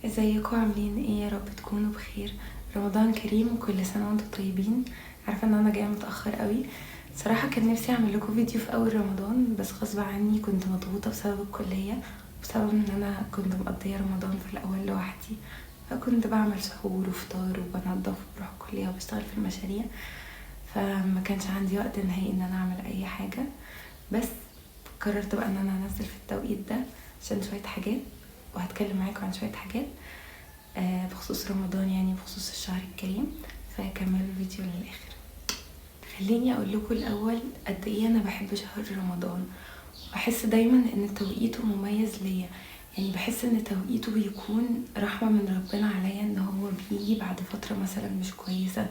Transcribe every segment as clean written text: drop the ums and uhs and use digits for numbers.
ازيكم عاملين ايه؟ يا رب تكونوا بخير. رمضان كريم، كل سنه وانتم طيبين. عارفه ان انا جايه متاخر قوي. صراحه كان نفسي اعمل لكم فيديو في اول رمضان، بس غصب عني كنت مضغوطه بسبب الكليه، بسبب ان انا كنت مقضيه رمضان في الاول لوحدي. فكنت بعمل سحور وفطار وبنضف وبروح الكليه وبشتغل في المشاريع، فما كانش عندي وقت نهائي ان انا اعمل اي حاجه. بس قررت بقى ان انا انزل في التوقيت ده عشان شويه حاجات، وهتكلم معاكم عن شويه حاجات بخصوص رمضان، يعني بخصوص الشهر الكريم. فكملوا الفيديو للاخر. خليني اقول لكم الاول قد ايه انا بحب شهر رمضان. بحس دايما ان توقيته مميز ليا، يعني بحس ان توقيته بيكون رحمة من ربنا عليا، ان هو بيجي بعد فترة مثلا مش كويسة،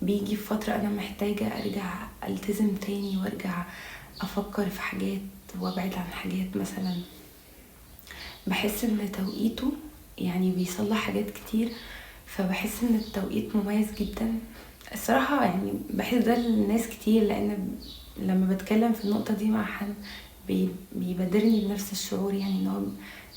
بيجي في فترة انا محتاجة ارجع التزم تاني وارجع افكر في حاجات وابعد عن حاجات مثلا. بحس ان توقيته يعني بيصلح حاجات كتير، فبحس ان التوقيت مميز جدا الصراحة. يعني بحس ده لناس كتير، لان لما بتكلم في النقطة دي مع حد بيبادرني بنفس الشعور، يعني ان هو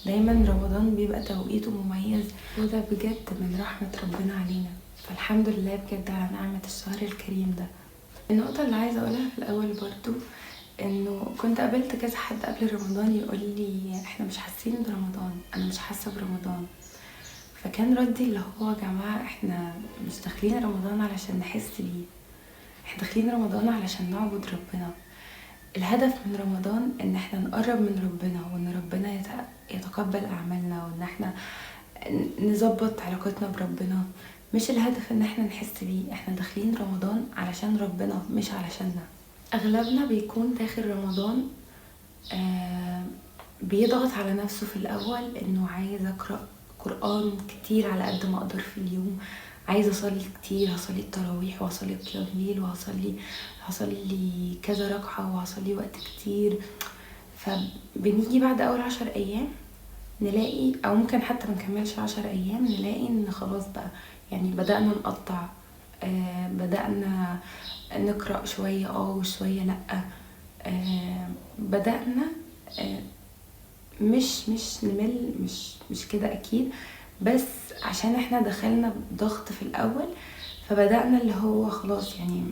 دايما رمضان بيبقى توقيته مميز، وده بجد من رحمة ربنا علينا. فالحمد لله بجد على نعمة الشهر الكريم ده. النقطة اللي عايزة اقولها في الاول برضو، انه كنت قابلت كذا حد قبل رمضان يقول لي احنا مش حاسين برمضان، انا مش حاسة برمضان. فكان ردي اللي هو يا جماعة احنا مش داخلين رمضان علشان نحس بيه، احنا داخلين رمضان علشان نعبد ربنا. الهدف من رمضان ان احنا نقرب من ربنا، وان ربنا يتقبل اعمالنا، وان احنا نظبط علاقتنا بربنا. مش الهدف ان احنا نحس بيه. احنا داخلين رمضان علشان ربنا مش علشاننا. اغلبنا بيكون داخل رمضان بيضغط على نفسه في الاول انه عايز اقرأ قرآن كتير على قد ما اقدر في اليوم، عايزه اصلي كتير، هصلي التراويح وهصلي قيام ليل هصلي كذا ركعه وهصلي وقت كتير. فبنيجي بعد اول 10 ايام نلاقي، او ممكن حتى منكملش 10 ايام، نلاقي ان خلاص بقى يعني بدأنا نقطع. بدأنا نقرأ شوية وشوية لأ. بدأنا مش نمل، مش كده اكيد، بس عشان احنا دخلنا بضغط في الاول، فبدأنا اللي هو خلاص يعني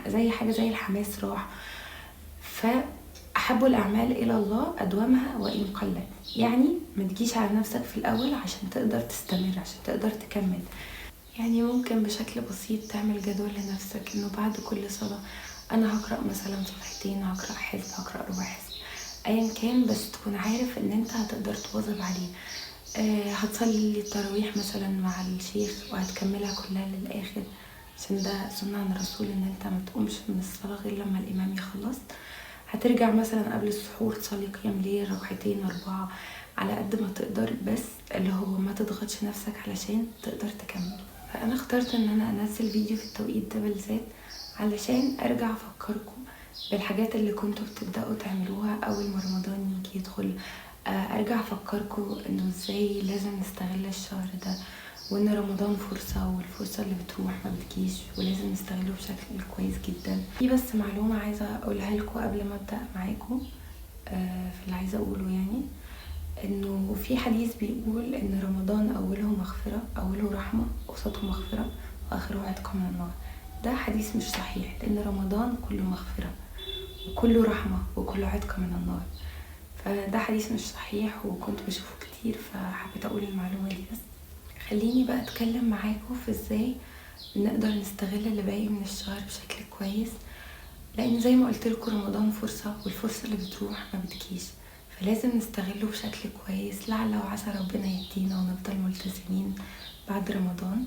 زي حاجة زي الحماس راح. فأحب الأعمال إلى الله أدومها وإن قلت. يعني ما تجيش على نفسك في الأول عشان تقدر تستمر، عشان تقدر تكمل. يعني ممكن بشكل بسيط تعمل جدول لنفسك انه بعد كل صلاة انا هقرأ مثلا صفحتين، هقرأ حزب، هقرأ ربع حزب، ايا كان، بس تكون عارف ان انت هتقدر تواظب عليه. هتصلي التراويح مثلا مع الشيخ وهتكملها كلها للآخر، عشان ده سنة عن الرسول ان انت ما تقومش من الصلاة غير لما الامام يخلص. هترجع مثلا قبل السحور تصلي قيام ليل ركعتين 4 على قد ما تقدر، بس اللي هو ما تضغطش نفسك علشان تقدر تكمل. فانا اخترت ان انا انزل فيديو في التوقيت ده بالذات علشان ارجع افكركم بالحاجات اللي كنتوا بتبدأوا تعملوها اول ما رمضان يجي يدخل. ارجع افكركم انه ازاي لازم نستغل الشهر ده، وان رمضان فرصة، والفرصة اللي بتروح ما بتجيش، ولازم نستغله بشكل كويس جدا. في بس معلومة عايزة اقولها لكم قبل ما ابدأ معاكم في اللي عايزة اقوله، يعني انه في حديث بيقول ان رمضان اوله مغفرة، اوله رحمة، وسطه مغفرة، واخره عتق من النار. ده حديث مش صحيح، لان رمضان كله مغفرة وكله رحمة وكله عتق من النار. فده حديث مش صحيح وكنت بشوفه كتير، فحبيت اقول المعلومة دي. بس خليني بقى اتكلم معاكم في ازاي نقدر نستغل اللي باقي من الشهر بشكل كويس، لان زي ما قلت لكم رمضان فرصة، والفرصة اللي بتروح ما بتجيش، فلازم نستغله بشكل كويس، لعل وعسى ربنا يهدينا ونفضل ملتزمين بعد رمضان.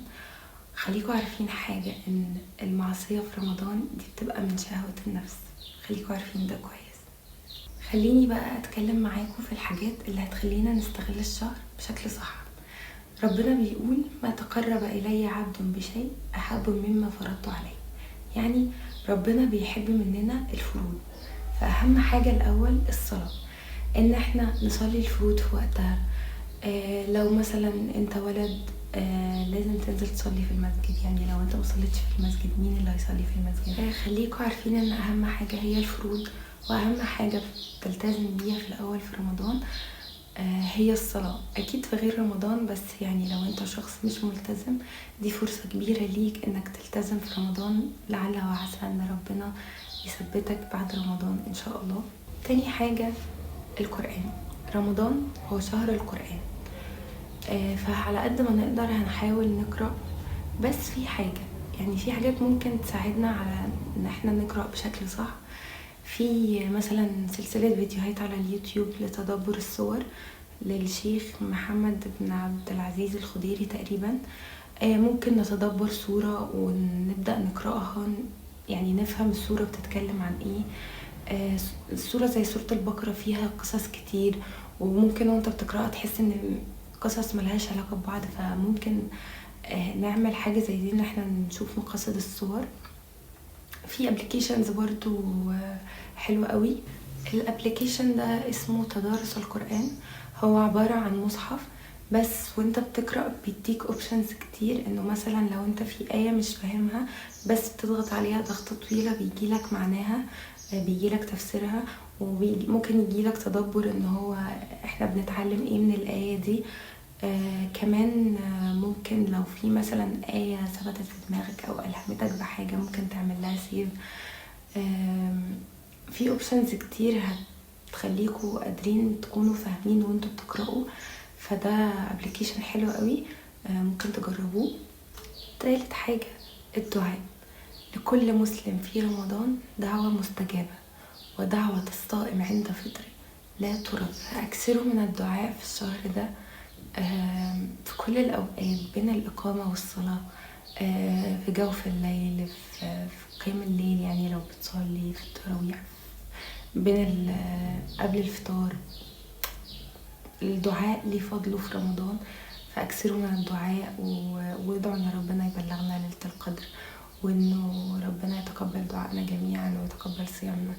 خليكوا عارفين حاجة، ان المعصية في رمضان دي بتبقى من شهوة النفس، خليكوا عارفين ده كويس. خليني بقى اتكلم معاكم في الحاجات اللي هتخلينا نستغل الشهر بشكل صح. ربنا بيقول ما تقرب الي عبد بشيء احب مما فرضت عليه. يعني ربنا بيحب مننا الفروض، فاهم حاجة الاول الصلاة، ان احنا نصلي الفروض في وقتها. لو مثلا انت ولد لازم تنزل تصلي في المسجد، يعني لو انت مصليتش في المسجد مين اللي هيصلي في المسجد؟ خليكوا عارفين ان اهم حاجة هي الفروض، واهم حاجة تلتزم بيها في الاول في رمضان هي الصلاة. أكيد في غير رمضان، بس يعني لو أنت شخص مش ملتزم دي فرصة كبيرة ليك إنك تلتزم في رمضان، لعل وعسى إن ربنا يثبتك بعد رمضان إن شاء الله. تاني حاجة القرآن. رمضان هو شهر القرآن، فعلى قد ما نقدر هنحاول نقرأ، بس في حاجة يعني في حاجات ممكن تساعدنا على إن احنا نقرأ بشكل صح. في مثلا سلسلة فيديوهات على اليوتيوب لتدبر السور للشيخ محمد بن عبد العزيز الخضيري تقريبا. ممكن نتدبر سورة ونبدأ نقرأها، يعني نفهم السورة بتتكلم عن ايه. السورة زي سورة البقرة فيها قصص كتير، وممكن وانت بتقرأها تحس ان قصص ملهاش علاقة ببعض، فممكن نعمل حاجة زي دي ان احنا نشوف مقاصد الصور. في ابليكيشنز برضو حلوة قوي. الابليكيشن ده اسمه تدارس القرآن، هو عبارة عن مصحف بس، وانت بتقرأ بيديك اوبشنز كتير، انه مثلا لو انت في آية مش فاهمها بس بتضغط عليها ضغطة طويلة بيجيلك معناها، بيجيلك تفسيرها، وممكن يجيلك تدبر ان هو احنا بنتعلم ايه من الآية دي. كمان ممكن لو في مثلا آية ثبتت في دماغك او ألهمتك بحاجة ممكن تعمل لها سيف. في اوبشنز كتير هتخليكوا قادرين تكونوا فاهمين وانتوا بتقرأوا، فده ابليكيشن حلو قوي، ممكن تجربوه. تالت حاجة الدعاء. لكل مسلم في رمضان دعوة مستجابة، ودعوة الصائم عند فطره لا ترد. فأكثروا من الدعاء في الشهر ده، في كل الأوقات، بين الإقامة والصلاة، في جوف الليل، في قيام الليل، يعني لو بتصلي في التراويح، قبل الفطار. الدعاء ليه فضله في رمضان، فأكثروا من الدعاء وادعوا ان ربنا يبلغنا ليلة القدر، وانه ربنا يتقبل دعائنا جميعا ويتقبل صيامنا.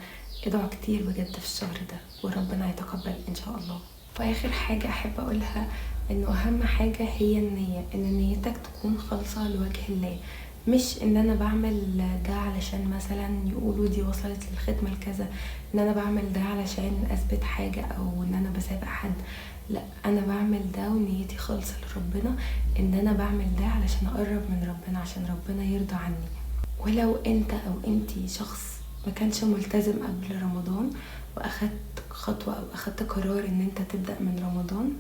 ادعوا كتير بجد في الشهر ده وربنا يتقبل ان شاء الله. واخر حاجة احب اقولها انه اهم حاجة هي النية، ان نيتك تكون خالصة لوجه الله، مش ان انا بعمل ده علشان مثلا يقولوا دي وصلت للختمة الكذا، ان انا بعمل ده علشان اثبت حاجة او ان انا بسابق حد. لا، انا بعمل ده ونيتي خالصة لربنا، ان انا بعمل ده علشان اقرب من ربنا، عشان ربنا يرضى عني. ولو انت او انتي شخص ما كانش ملتزم قبل رمضان واخدت خطوة او اخدت قرار ان انت تبدأ من رمضان،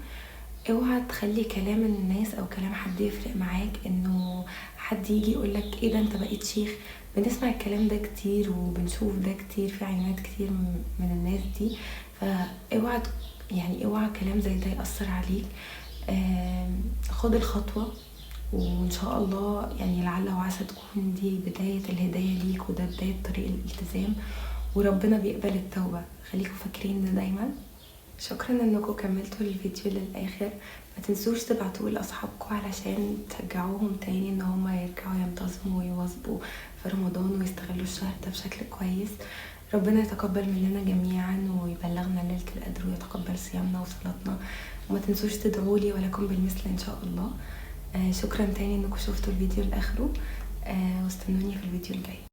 اوعى تخلي كلام الناس او كلام حد يفرق معاك، انه حد يجي يقولك ايه ده انت بقيت شيخ. بنسمع الكلام ده كتير وبنشوف ده كتير في عينات كتير من الناس دي، فاوعى اوعى كلام زي ده يأثر عليك. خد الخطوة وان شاء الله يعني لعل وعسى تكون دي بداية الهداية ليك، وده بداية طريق الالتزام، وربنا بيقبل التوبة. خليكم فاكرين ده دايما. شكرا انكم كملتوا الفيديو للاخر. ما تنسوش تبعتوه لاصحابكم علشان تشجعوهم تاني ان هم يرجعوا ينتظموا ويواظبوا في رمضان ويستغلوا الشهر ده بشكل كويس. ربنا يتقبل مننا جميعا ويبلغنا ليلة القدر ويتقبل صيامنا وصلاتنا. وما تنسوش تدعولي ولكم بالمثل ان شاء الله. شكرا تاني انكم شفتوا الفيديو لاخره، واستنوني في الفيديو الجاي.